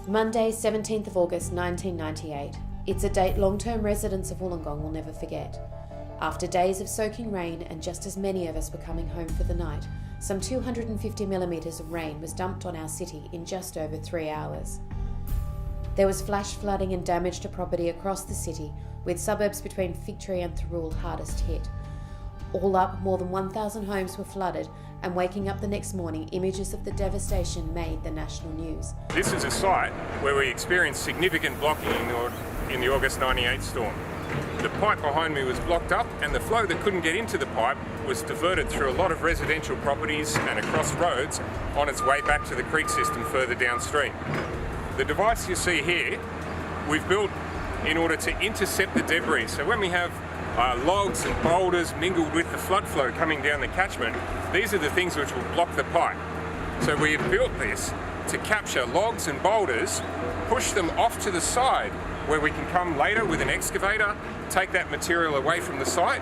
Monday, 17th of August 1998. It's a date long-term residents of Wollongong will never forget. After days of soaking rain and just as many of us were coming home for the night, some 250 millimetres of rain was dumped on our city in just over 3 hours. There was flash flooding and damage to property across the city, with suburbs between Fig Tree and Thirroul hardest hit. All up, more than 1,000 homes were flooded, and waking up the next morning, images of the devastation made the national news. This is a site where we experienced significant blocking in the August 98 storm. The pipe behind me was blocked up, and the flow that couldn't get into the pipe was diverted through a lot of residential properties and across roads on its way back to the creek system further downstream. The device you see here, we've built in order to intercept the debris. So when we have logs and boulders mingled with the flood flow coming down the catchment, these are the things which will block the pipe. So we have built this to capture logs and boulders, push them off to the side where we can come later with an excavator, take that material away from the site.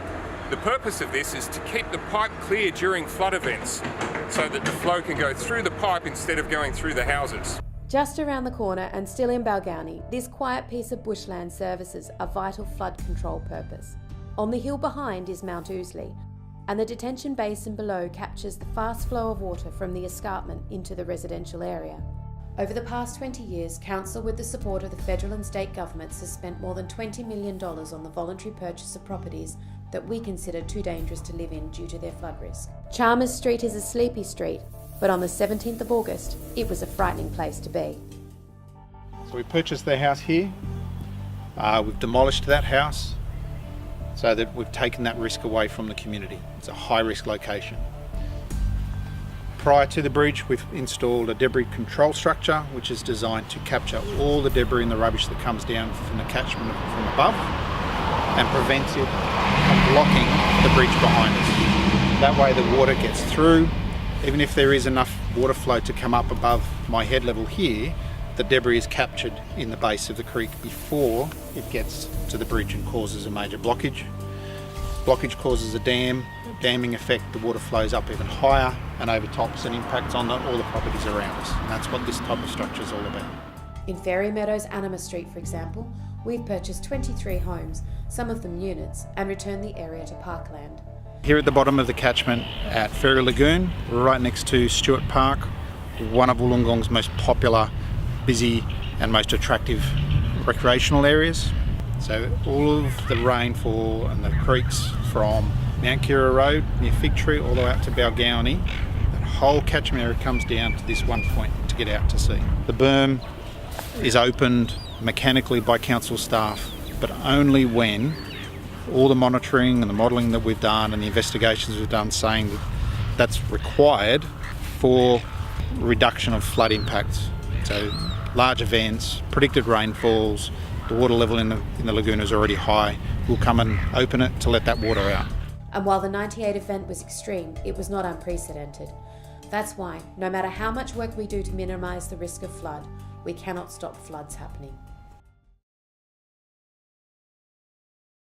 The purpose of this is to keep the pipe clear during flood events so that the flow can go through the pipe instead of going through the houses. Just around the corner and still in Balgownie, this quiet piece of bushland services a vital flood control purpose. On the hill behind is Mount Ousley, and the detention basin below captures the fast flow of water from the escarpment into the residential area. Over the past 20 years, Council, with the support of the federal and state governments, has spent more than $20 million on the voluntary purchase of properties that we consider too dangerous to live in due to their flood risk. Chalmers Street is a sleepy street, but on the 17th of August, it was a frightening place to be. So we purchased the house here. We've demolished that house so that we've taken that risk away from the community. It's a high risk location. Prior to the bridge, we've installed a debris control structure which is designed to capture all the debris and the rubbish that comes down from the catchment from above and prevents it from blocking the bridge behind us. That way the water gets through. Even if there is enough water flow to come up above my head level here, the debris is captured in the base of the creek before it gets to the bridge and causes a major blockage. Blockage causes a dam. Damming effect, the water flows up even higher and overtops and impacts on all the properties around us. And that's what this type of structure is all about. In Fairy Meadow's Chalmers Street, for example, we've purchased 23 homes, some of them units, and returned the area to parkland. Here at the bottom of the catchment at Fairy Lagoon, we're right next to Stuart Park, one of Wollongong's most popular, busy and most attractive recreational areas. So all of the rainfall and the creeks from Mount Kira Road near Fig Tree all the way up to Balgownie, that whole catchment area comes down to this one point to get out to sea. The berm is opened mechanically by council staff, but only when all the monitoring and the modelling that we've done and the investigations we've done saying that that's required for reduction of flood impacts. So large events, predicted rainfalls, the water level in the lagoon is already high. We'll come and open it to let that water out. And while the 98 event was extreme, it was not unprecedented. That's why, no matter how much work we do to minimise the risk of flood, we cannot stop floods happening.